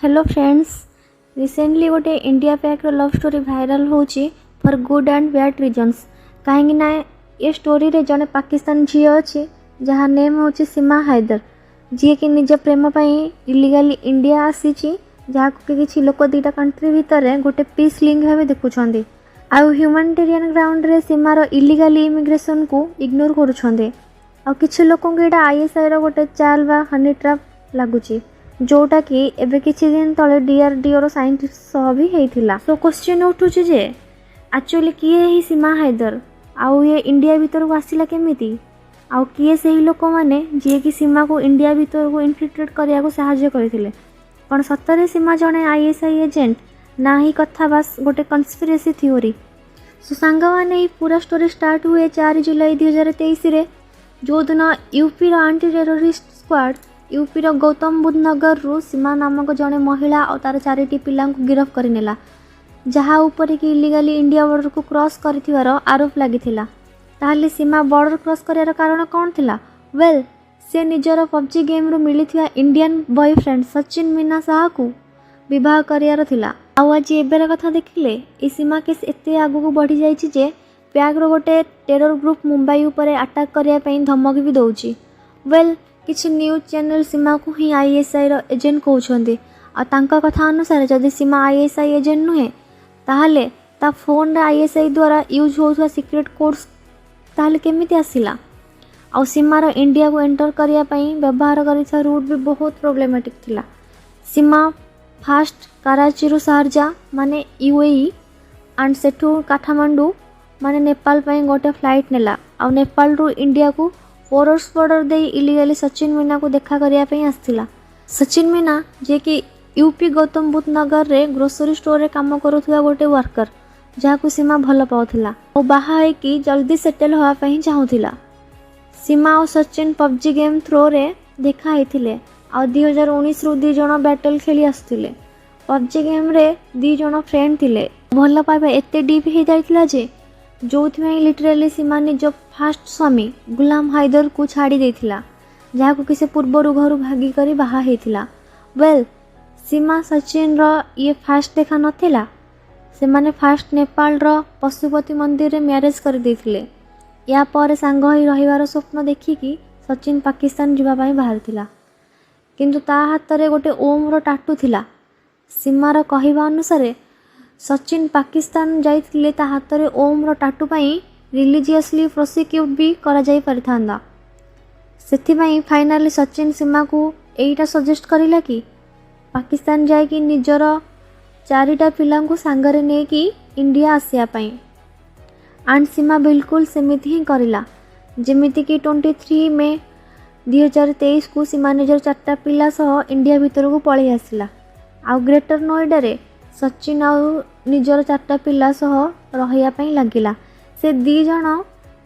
Hello friends. Recently गोटे India Pak love story viral होची for good and bad reasons. कहीं ना ये स्टोरी रे जने पाकिस्तान झी अच्छी जहाँ नेम होची सीमा हैदर, जी कि निज प्रेम पाई इलीगली इंडिया आसी जहाँ किसी लोक दुटा कंट्री भितर गोटे पीस लिंक भाव देखुं आउ ह्यूमानिटेरियन ग्राउंड रे सीमार इलीगली इमिग्रेशन को इग्नोर करुछंदे। आ किछि लोकों को एटा आईएसआई रो गोटे चाल बा हनी ट्रैप लागुची जोटा कि एबे किछि दिन तले डीआरडीओ साइंटिस्ट सह भी हेइथिला। सो क्वेश्चन उठुची जे एक्चुअली किए ही सीमा हैदर आउ ये इंडिया भीतर को आसिला केमिति आउ किए सही लोक माने जे कि सीमा को इंडिया भीतर को इन्फिल्ट्रेट करिया को सहायता करथिले। कोन सत्तरे सीमा जने आईएसआई एजेंट ना ही कथा बस गोटे कन्स्पिरेसी थ्योरी। सो सांगा माने पूरा स्टोरी स्टार्ट हुए 4 जुलाई 2023 रे, जो दिन UP anti terrorist squad UP Gautam Buddh Nagar रु सीमा नामक जड़े महिला और तार 4टी पिला गिरफ्त करनेला, जहाँ ऊपर कि इलीगली इंडिया बॉर्डर को क्रॉस कर आरोप लगी। ताहले सीमा बॉर्डर क्रॉस करार कारण कौन थिला? वेल, से निजर पबजी गेम रु मिली इंडियन बॉयफ्रेंड सचिन मीना शाह को विवाह करार थिला। आउ आज एबेर कथा देखिले ए सीमा केस एते आगु को बढ़ी जाइछि जे प्याग्र गोटे टेरर ग्रुप मुंबई उपरे अटैक करिया पई धमक भी दउछि। वेल, किछि न्यूज चैनल सीमा को ही आईएसआई रो एजेंट कहउछन्ते आ तांका कथा अनुसार जदि सीमा आईएसआई एजेंट नुहे ताहले ता फोन रे आईएसआई द्वारा यूज होउथवा सीक्रेट कोड्स ताहले केमिति आसिला। आ सीमा रो इंडिया को एंटर करिया पई व्यवहार करिथा रूट भी बहुत प्रॉब्लमेटिक थिला। सीमा फास्ट कराची रु शारजा माने यूएई एंड सेठू काठमांडू माने नेपाल पई गोटे फ्लाइट नेला आ नेपाल रु इंडिया को फोरस बॉर्डर दे इलीगली सचिन मीना को देखा करिया पई आस्थिला। सचिन मीना जे कि यूपी गौतम बुद्ध नगर रे ग्रोसरी स्टोर रे काम करुथुवा गोटे वर्कर जहाँ को सीमा भल पाउथिला और बाहा है कि जल्दी सेटल होआ पई चाहुथिला। सीमा और सचिन पबजी गेम थ्रो रे देखा हेथिले आ 2019 रु 2 जण बैटल खेली आस्थिले। पबजी गेम रे 2 जण फ्रेंड थिले। भल पाइबा एते डीप हे जाइथिला जे जो लिटराली सीमा निज फास्ट स्वामी गुलाम हैदर को छाड़ी देथिला, जहाँ को किसी पूर्वर घर भागी करी बाहा हेथिला। वेल, सीमा सचिन रो ये फास्ट देखा नथिला। से माने फास्ट नेपाल रो पशुपति मंदिर रे मैरिज कर देथिले। या पर सांग ही रहिवार स्वप्न देखिकी सचिन पाकिस्तान जीवा पई बाहर थिला, किंतु ता हाथ रे गोटे ओम रो टाटू थिला। सीमा रो कहिबा अनुसार सचिन पाकिस्तान जाइथिले ता हाथ रे ओम रो टाटू पई रिलीजियसली प्रोसिक्यूट भी करा जाई परिथांदा। सेथि पई फाइनली सचिन सीमा को एटा सजेस्ट करिला कि पाकिस्तान जाय कि निजर 4टा पिला को सांगरे ने कि इंडिया आसिया पई। एंड सीमा बिल्कुल सेमिति ही करिला, जेमिति कि 23 मई 2023 को सीमा निजर 4टा पिला सह इंडिया भीतर को पळै आसिला। आ ग्रेटर नोएडा रे सचिन आउ निजर 4टा पिला सह रहिया पई लागिला। से 2 जण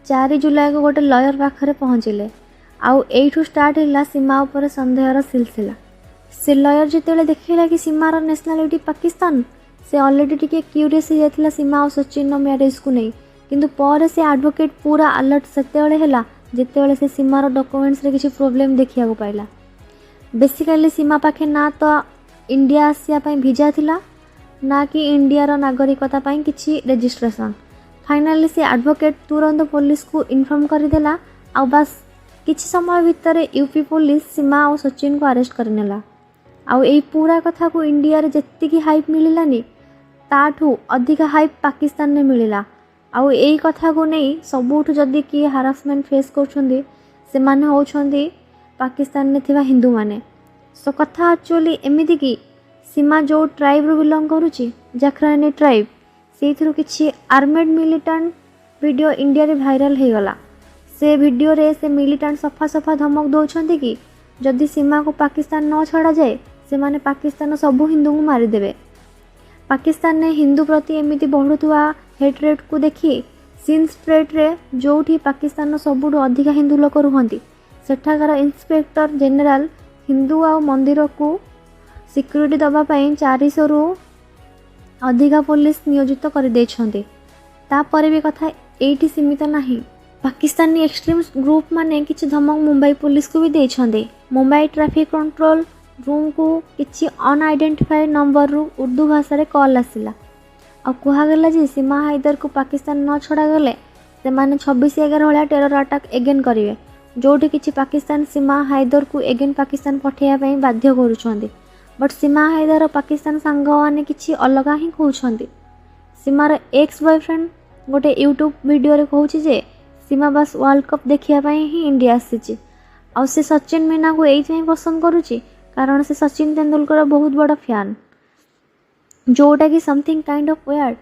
4 जुलाई को गोटे लॉयर पाखरे पहुँचिले। आउ एठू स्टार्ट होला सीमा ऊपर संदेहर सिलसिला। से लॉयर जितेले देखिला कि सीमार नेशनलिटी पाकिस्तान, से ऑलरेडी टिके क्यूरियस हो जाथिला सीमा और सचिन मैरिज को नहीं, किंतु पर से एडवोकेट पूरा अलर्ट सेतेले हैला जेतेले से सीमार डॉक्यूमेंट्स रे किछि प्रॉब्लम देखिया को पाइला। बेसिकली सीमा पाखे ना तो इंडिया आसिया पई वीजा थिला ना कि इंडिया रो नागरिकता पई किछि रजिस्ट्रेशन। फाइनली से एडवोकेट तुरंत पुलिस को इन्फॉर्म कर देला आ बस किछि समय भीतर यूपी पुलिस सीमा और सचिन को अरेस्ट करनेला। आ एई पूरा कथा को इंडिया रे जेतिकी हाइप मिलिलानी ताठू अधिक हाइप पाकिस्तान ने मिलिला। आ एई कथा को नहीं सबुठू जदी कि हारासमेंट फेस करछंदी से माने होछंदी पाकिस्तान ने थिबा हिंदू माने। सो कथा एक्चुअली एमिति कि सीमा जो ट्राइब रू बिलोंग करुची जाखरानी ट्राइब से किसी आर्मेड मिलिटेंट वीडियो इंडिया रे भाइराल हो गला। से वीडियो रे से मिलिटेंट सफा सफा धमक दौरान कि जदि सीमा को पाकिस्तान न छड़ा जाए से माने पाकिस्तान सबू हिंदू को मारिदेवे। पाकिस्तान ने हिंदू प्रति एमिति बढ़ुवा हेटरेट को देखी सीन स्प्रेड रे जोठी पाकिस्तान सबुठु अधिक हिंदू लोक रुहंती सेठाकार इंस्पेक्टर जनरल हिंदू आ मंदिर को सिक्यूरिटी दवापाई 400 रु अधिका पुलिस नियोजित कर देछंते। तापर भी कथा एठी सीमित नहीं। पाकिस्तानी एक्सट्रीम ग्रुप माने किछि धमक मुंबई पुलिस को भी देछंते। मुंबई ट्रैफिक कंट्रोल रूम को किसी अनआइडेंटिफाइड नंबर रु उर्दू भाषा रे कॉल आसिला आ कहगला जे सीमा हैदर को पाकिस्तान न छड़ा गले से माने 26/11 भाया टेरर अटैक एगेन करेंगे जोठी किसी पाकिस्तान सीमा हैदर को एगेन पाकिस्तान पठाइबा बाध्य करुछंदी। बट सीमा हैदर और पाकिस्तान सांग मैंने किसी अलग ही कहते। सीमार एक्स बॉयफ्रेंड गोटे यूट्यूब वीडियो रे कहूँ जे सीमा बस वर्ल्ड कप देखापी ही इंडिया आसी आ से सचिन मीना को यही पसंद करुच्ची कारण से सचिन तेंदुलकर बहुत बड़ा फैन जोटा कि something kind of weird.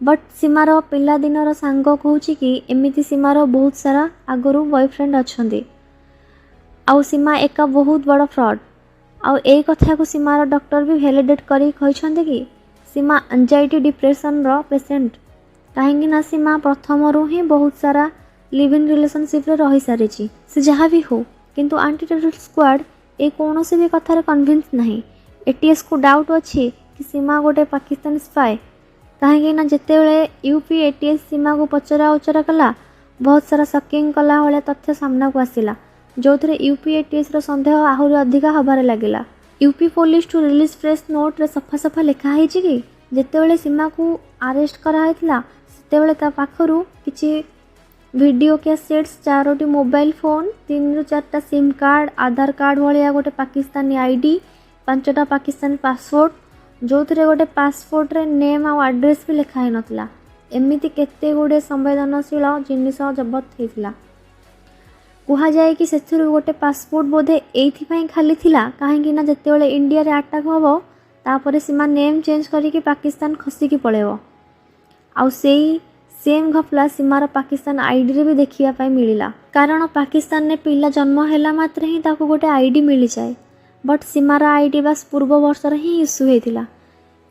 But सीमार पिलादिनर सांग कहूँ कि एमती सीमार बहुत सारा आगु बॉयफ्रेंड अच्छा आउ सीमा एका बहुत बड़ा फ्रॉड आउ ए कथा को सीमार डॉक्टर भी वैलिडेट करी कहते कि सीमा एंजाइटी डिप्रेशन रो पेशेंट कहीं सीमा प्रथम रू ही बहुत सारा लिव इन रिलेशनशिप रे रही सारी से जहाँ भी हो किंतु एंटी टेररिस्ट स्क्वाड ए कौन भी कथार कन्विन्स नहीं। एटीएस को डाउट अच्छी कि सीमा गोटे पाकिस्तान स्पाई कहीं जिते बड़े यूपी एटीएस सीमा को पचरा उचरा कला बहुत सारा सकिंग कला भाया तथ्य सामना को आसला जो थे यूपी एटीएस सन्देह आहरी अधिका हबार लगिला। यूपी पुलिस टू रिलीज प्रेस नोट रे सफा सफा लिखाई कि जिते सीमा को अरेस्ट कराइला सेतेबेले ता पाखरु किछि वीडियो कैसेट्स 4टी मोबाइल फोन 3 ରୁ 4टा सिम कार्ड आधार कार्ड भाया गोटे पाकिस्तानी आईडी 5टा पाकिस्तानी पासपोर्ट जो थे गोटे पासपोर्ट रे नेम आ एड्रेस भी लिखाई नथिला। एमिति केते गुडे संवेदनशील जिनिस जबत होइतिला। कहा जाए कि सेथिरु गोटे पासपोर्ट बोधे एइथिपाई खाली थिला काहेकि ना जेतेबेले इंडिया रे अटैक होबो तापरे सीमा नेम चेंज करिकि पाकिस्तान खसिकी पळेबो आउ सेई सेम घपला सीमार पाकिस्तान आईडी रे भी देखिया मिलिला कारण पाकिस्तान ने पिला जन्म हैला मात्र ही ताको गोटे आईडी मिली जाए। बट सीमार आईडी बस पूर्व वर्ष ही इश्यू होइतिला।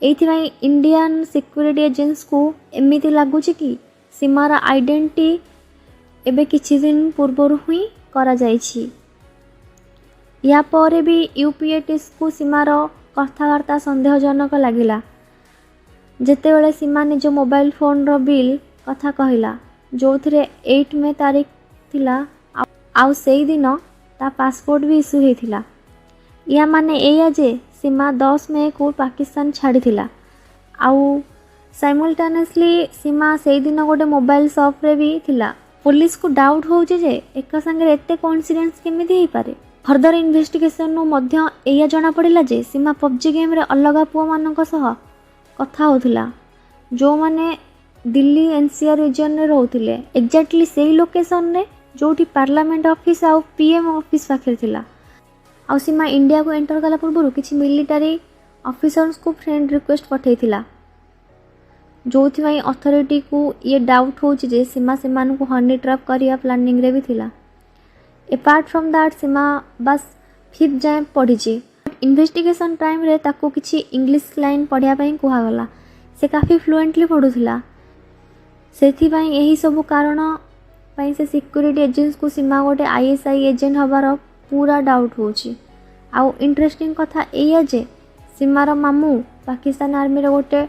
एइथिपाई इंडियन सिक्योरिटी एजेंसी को एमिति लागुछि कि सीमार आइडेंटिटी एबे किछि दिन पूर्व ही करा जाइछि। या परे भी यूपीएटीएस को सीमार कथबार्ता सन्देहजनक लगिला जेतेबेले सीमा निज मोबाइल फोन रो बिल कथा कहला जो थे 8 मे तारीख थिला आउ सेई दिन ता पासपोर्ट भी इश्यू होइथिला। या माने एया जे सीमा 10 मे को पाकिस्तान छाड़ीथिला आउ साइमल्टेनियसली सीमा सेई दिन गोटे मोबाइल शॉप रे भी थिला। पुलिस को डाउट होउचे जे एक संगे एते कोइंसिडेंस केमिति हेई पारे। फर्दर इन्वेस्टिगेशन नु मध्य एया जाना पड़िला जे सीमा पबजी गेम रे अलगा पुआ मानक सह कथा होथिला जो माने दिल्ली एनसीआर रीजन रे रहउथिले एक्जेक्टली सेही लोकेशन रे जोठी पार्लियामेंट ऑफिस आउ पीएम ऑफिस पाखे थिला। आउ सीमा इंडिया को एंटर कला पूर्व किसी मिलिटारी ऑफिसर्स को फ्रेंड रिक्वेस्ट पठेइथिला जो अथॉरिटी को ये डाउट हो सीमा सेमान को हनी ट्रैप करिया प्लानिंग रे भी थिला। एपार्ट फ्रॉम दैट सीमा बस 5th जाए पढ़ी। इन्वेस्टिगेशन टाइम रे ताको किसी इंग्लिश लाइन पढ़िया पई कहगला से काफ़ी फ्लुएंटली पढ़ुला सेथिपाई यही सब कारण पाई से सिक्योरिटी एजेंसी को सीमा गोटे आईएसआई एजेंट हबार पूरा डाउट होची। आउ इंटरेस्टिंग कथा एया जे सीमार मामू पाकिस्तान आर्मी रे गोटे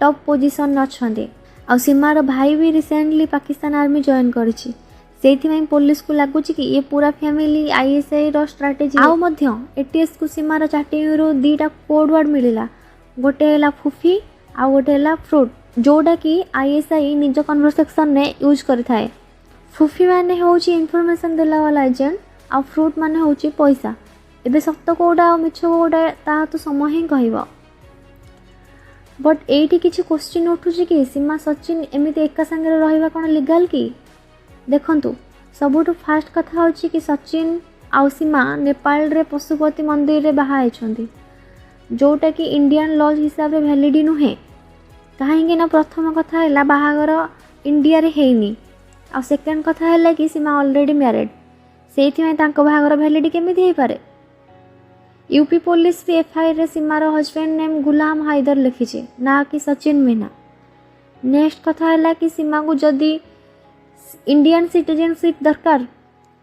टॉप पोजीशन अच्छे आ सीमार भाई भी रिसेंटली पाकिस्तान आर्मी जॉइन करिछि सेथिपाई पुलिस को लगुच कि ये पूरा फैमिली आईएसआई रो स्ट्रेटेजी आउ मध्य एटीएस को सीमार चाटिंग रो 2टा कोड वर्ड मिलिला गोटे हला फुफी आ गोटे हला फ्रूट जोटा कि आईएसआई निज कन्वर्सेशन ने यूज करिथाए। फुफी माने होची इन्फॉर्मेशन देला वाला एजेंट आ फ्रूट माने होची पैसा। एबे सत्य कोडा आ मिछ कोडा ता तो समय ही कहबो। बट एठी किछि क्वेश्चन उठुची कि सीमा सचिन एमिति एका संगे रहिबा कोन लीगल की। देखंतु सबुठु फास्ट कथा होची कि सचिन आ सीमा नेपाल रे पशुपति मंदिर रे बाहा आइछंती जोटा कि इंडियन लॉज हिसाब रे वैलिड नुहे कहीं ना प्रथम कथा है बाहागर इंडिया रे हेनी आ सेकेंड कथा है कि सीमा ऑलरेडी मैरिड से बाहागर वैलिड केमिति हे पारे। यूपी पुलिस भी एफआईआर रे सीमार हजबैंड नेम गुलाम हैदर लिखिছে ना कि सचिन मीना। नेक्स्ट कथा है कि सीमा को जदि इंडियन सिटीजनशिप दरकार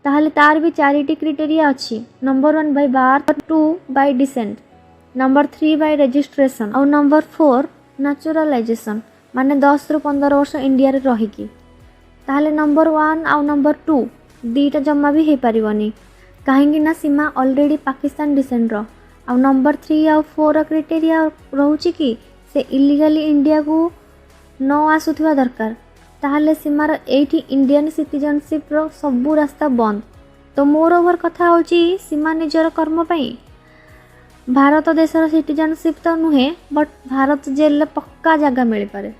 ताहले तार भी 4टी क्राइटेरिया अच्छी। Number 1 by birth, 2 bye decent, number 3 bye registration और नंबर 4 नेचुरलाइजेशन माने 10 ରୁ 15 वर्ष इंडिया रे रहिकी ताहले नंबर 1 आउ नंबर 2 दीटा जम्मा भी हे परिवनी कहीं ना सीमा ऑलरेडी पाकिस्तान डिसेंट रो आ नंबर 3 आ 4 क्राइटेरिया रोचे कि से इलीगली इंडिया को न आसुथिबा दरकार ताहले सीमार एठी इंडियन सिटीजनशिप रो सबू रास्ता बंद। तो मोर ओवर कथा होची सीमा निजर कर्म पई भारत देशर सिटीजनशिप तो नुहे बट भारत जेल पक्का जगह मिल पारे।